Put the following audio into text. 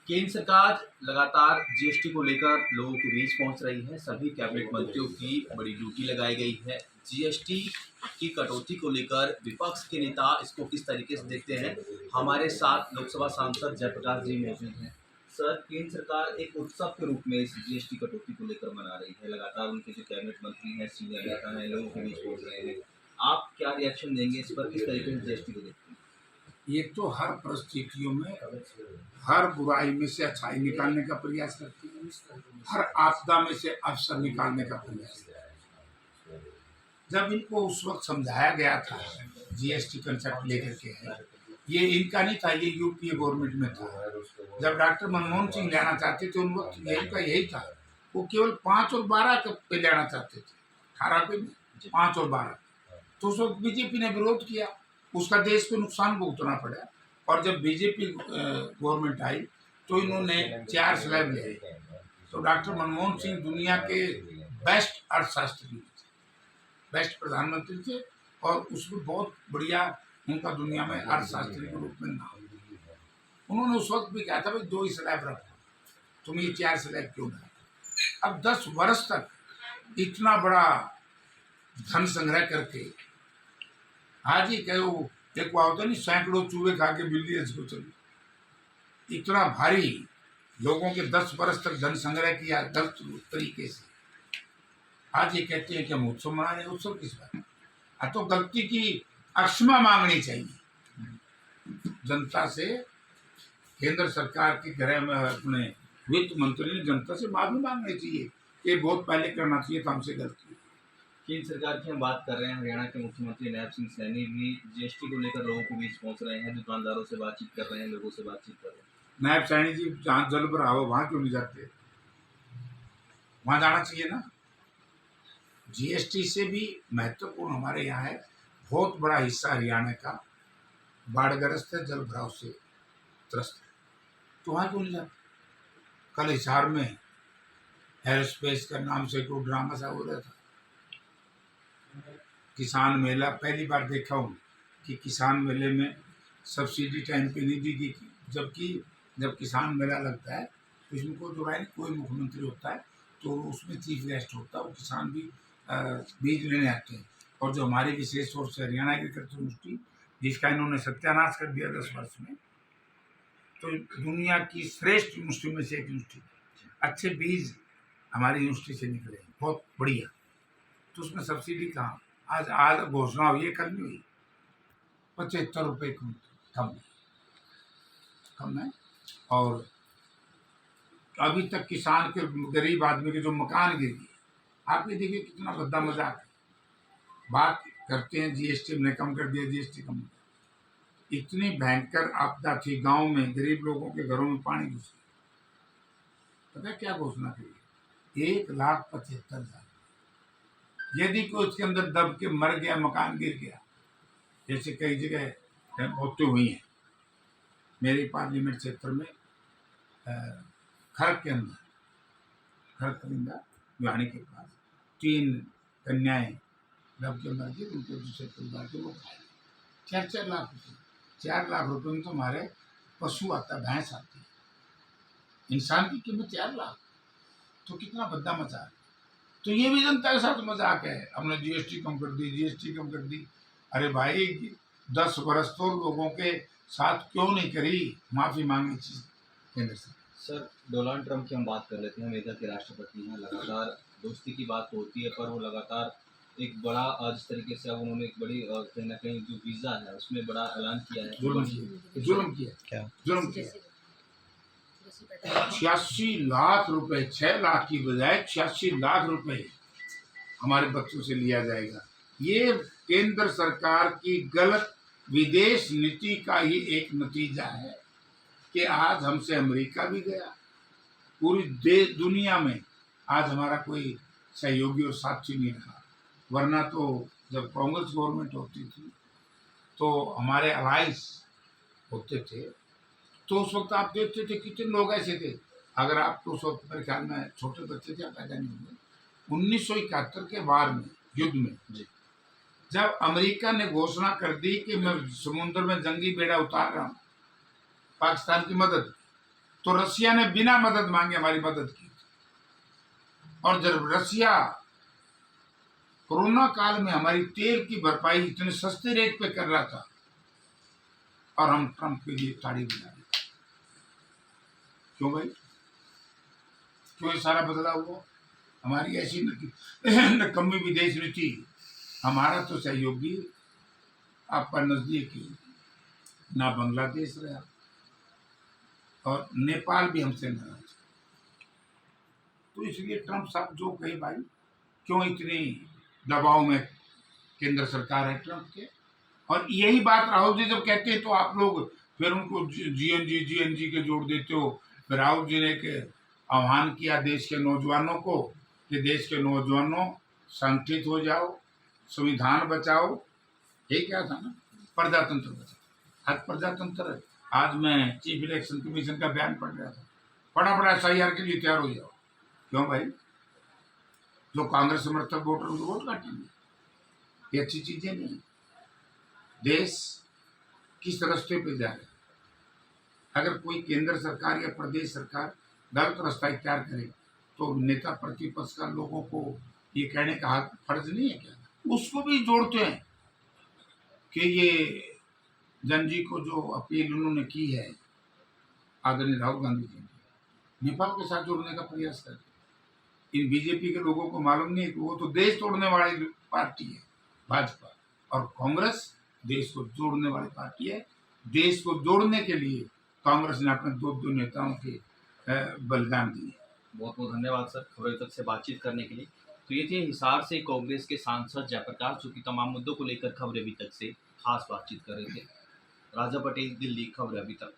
केंद्र सरकार लगातार जीएसटी को लेकर लोगों के बीच पहुंच रही है। सभी कैबिनेट मंत्रियों की बड़ी ड्यूटी लगाई गई है। जीएसटी की कटौती को लेकर विपक्ष के नेता इसको किस तरीके से देखते हैं, हमारे साथ लोकसभा सांसद जयप्रकाश जी मौजूद हैं। सर, केंद्र सरकार एक उत्सव के रूप में इस जीएसटी कटौती को लेकर मना रही है। लगातार उनके जो कैबिनेट मंत्री हैं, सीनियर नेता हैं, लोगों के बीच पहुंच रहे हैं। आप क्या रिएक्शन देंगे इस पर, किस तरीके से जीएसटी को देखते हैं? ये तो हर परिस्थितियों में हर बुराई में से अच्छाई निकालने का प्रयास करती है, हर आपदा में से अवसर निकालने का प्रयास करती है। जब इनको उस वक्त समझाया गया था जीएसटी कंसेप्ट लेकर के है, ये इनका नहीं था, ये यूपीए गवर्नमेंट में था। जब डॉक्टर मनमोहन सिंह लेना चाहते थे उन वक्त इनका यही था, वो केवल 5 और 12 पे लेना चाहते थे, 18 पे 5 और 12। तो उस वक्त बीजेपी ने विरोध किया, उसका देश को नुकसान भुगतना पड़ा। और जब बीजेपी गवर्नमेंट आई तो इन्होंने 4 स्लैब ले। तो डॉक्टर मनमोहन सिंह दुनिया के बेस्ट अर्थशास्त्री थे, बेस्ट प्रधानमंत्री थे, और उसमें बहुत बढ़िया उनका दुनिया में अर्थशास्त्री के रूप में नाम। उन्होंने उस वक्त भी कहा था, भाई 2 ही स्लैब रखो, तुम ये 4 स्लैब क्यों ना। अब 10 वर्ष तक इतना बड़ा धन संग्रह करके आज ही कहो, एक होता नहीं, सैकड़ों चूहे खा के बिल्ली को चली। इतना भारी लोगों के 10 वर्ष तक धन संग्रह किया गलत तरीके से। आज ये कहते हैं कि हम उत्सव मना रहे हैं। उत्सव किस बात? तो गलती की क्षमा मांगनी चाहिए जनता से। केंद्र सरकार के गृह में अपने वित्त मंत्री ने जनता से माफी मांगनी चाहिए, ये बहुत पहले करना चाहिए था, हमसे गलती। केंद्र सरकार की हम बात कर रहे हैं। हरियाणा के मुख्यमंत्री नायब सिंह सैनी भी जीएसटी को लेकर लोगों के बीच पहुंच रहे हैं, दुकानदारों से बातचीत कर रहे हैं, लोगों से बातचीत कर रहे हैं। नायब सैनी जी जहाँ जल भरा हो वहाँ क्यों नहीं जाते? वहाँ जाना चाहिए ना। जीएसटी से भी महत्वपूर्ण हमारे यहाँ है, बहुत बड़ा हिस्सा हरियाणा का बाढ़ग्रस्त है, जल भराव से त्रस्त है, तो वहाँ क्यों नहीं जाते? कल हिसार में एरोस्पेस का नाम से कोई ड्रामा सा हो रहा था, किसान मेला। पहली बार देखा हूँ कि किसान मेले में सब्सिडी टाइम पे नहीं दी गई, जबकि जब किसान मेला लगता है तो इसमें कोई दो राय नहीं, कोई मुख्यमंत्री होता है तो उसमें चीफ गेस्ट होता है, वो किसान भी बीज लेने आते हैं। और जो हमारी विशेष तौर से हरियाणा एग्रीकल्चर यूनिवर्सिटी, जिसका इन्होंने सत्यानाश कर दिया 10 वर्ष में, तो दुनिया की श्रेष्ठ यूनिवर्सिटी में से एक यूनिवर्सिटी, अच्छे बीज हमारी यूनिवर्सिटी से निकले, बहुत बढ़िया। तो उसमें सब्सिडी कहाँ? आज घोषणा हुई है, कल नहीं हुई। 75 रुपये कम है। और अभी तक किसान के, गरीब आदमी के जो मकान गिर गए, आप ये देखिए कितना भद्दा मजाक है। बात करते हैं जीएसटी हमने कम कर दिया, जीएसटी कम। इतनी भयंकर आपदा थी, गांव में गरीब लोगों के घरों में पानी घुस गया। पता है क्या घोषणा करी? 1,75,000। यदि कोई उसके अंदर दब के मर गया, मकान गिर गया, जैसे कई जगह मौतें हुई हैं, मेरे पार्लियामेंट क्षेत्र में खरक के अंदर, खरक कलिंगा भिवानी के पास 3 कन्याएं दब के मर गई, उनके दूसरे परिवार के लोग खाए। 4-4 लाख रुपये, 4 लाख रुपये में तो हमारे पशु आता है, भैंस आती है। इंसान की कीमत 4 लाख, तो कितना भद्दा मचा है। तो ये भी जनता के साथ मजाक है, हमने जीएसटी कम कर दी, जीएसटी कम कर दी। अरे भाई 10 वर्ष तो लोगों के साथ क्यों नहीं करी? माफी मांगनी चाहिए केंद्र से। सर, डोनाल्ड ट्रंप की हम बात कर लेते हैं। अमेरिका के राष्ट्रपति हैं, लगातार दोस्ती की बात होती है, पर वो लगातार एक बड़ा जिस तरीके से अब उन्होंने एक बड़ी कहीं ना कहीं जो वीज़ा है उसमें बड़ा ऐलान किया है। जुल्म किया क्या? जुल्म किया। 86 लाख रुपए, 6 लाख की बजाय 86 लाख रुपए हमारे बच्चों से लिया जाएगा। ये केंद्र सरकार की गलत विदेश नीति का ही एक नतीजा है कि आज हमसे अमेरिका भी गया। पूरी दुनिया में आज हमारा कोई सहयोगी और साथी नहीं रहा। वरना तो जब कांग्रेस गवर्नमेंट होती थी तो हमारे अलायंस होते थे, तो उस वक्त आप देखते थे कितने लोग ऐसे थे। अगर आप तो उस वक्त मेरे ख्याल में छोटे बच्चे थे, पैदा नहीं हुए। 1971 के वार में, युद्ध में, जब अमेरिका ने घोषणा कर दी कि मैं समुद्र में जंगी बेड़ा उतार रहा हूँ पाकिस्तान की मदद, तो रसिया ने बिना मदद मांगे हमारी मदद की। और जब रसिया कोरोना काल में हमारी तेल की भरपाई इतने सस्ते रेट पे कर रहा था और हम ट्रंप के लिए ताड़ी बजा रहे थे। क्यों भाई? क्यों ये सारा बदलाव हुआ? हमारी ऐसी नकम्मी विदेश नीति, हमारा तो सहयोगी आपका नजदीकी ना बांग्लादेश रहा और नेपाल भी हमसे नाराज। तो इसलिए ट्रंप साहब जो कहे भाई, क्यों इतनी दबाव में केंद्र सरकार है ट्रंप के। और यही बात राहुल जी जब कहते हैं तो आप लोग फिर उनको जीएनजी के जोड़ देते हो। फिर राहुल जी ने के आह्वान किया देश के नौजवानों को कि देश के नौजवानों संगठित हो जाओ, संविधान बचाओ। ये क्या था ना, प्रजातंत्र बचाओ। आज प्रजातंत्र है। आज मैं चीफ इलेक्शन कमीशन का बयान पढ़ रहा था, बड़ा SIR के लिए तैयार हो जाओ। क्यों भाई? जो कांग्रेस समर्थक वोटर उनको वोट काटेंगे। ये अच्छी चीजें नहीं। देश किस रास्ते पे जा रहा है? अगर कोई केंद्र सरकार या प्रदेश सरकार गलत रास्ता इख्तियार करे तो नेता प्रतिपक्ष का लोगों को ये कहने का हक फर्ज नहीं है क्या? उसको भी जोड़ते हैं कि ये जनजी को जो अपील उन्होंने की है आदरणीय राहुल गांधी जी ने नेपाल के साथ जोड़ने का प्रयास करते। इन बीजेपी के लोगों को मालूम नहीं है कि वो तो देश तोड़ने वाली पार्टी है भाजपा, और कांग्रेस देश को जोड़ने वाली पार्टी है। देश को जोड़ने के लिए कांग्रेस ने अपने दो नेताओं के बलिदान दिए। बहुत बहुत धन्यवाद सर खबर तक से बातचीत करने के लिए। तो ये थे हिसार से कांग्रेस के सांसद जयप्रकाश, जो कि तमाम मुद्दों को लेकर खबर अभी तक से खास बातचीत कर रहे थे। राजा पटेल, दिल्ली, खबर अभी तक।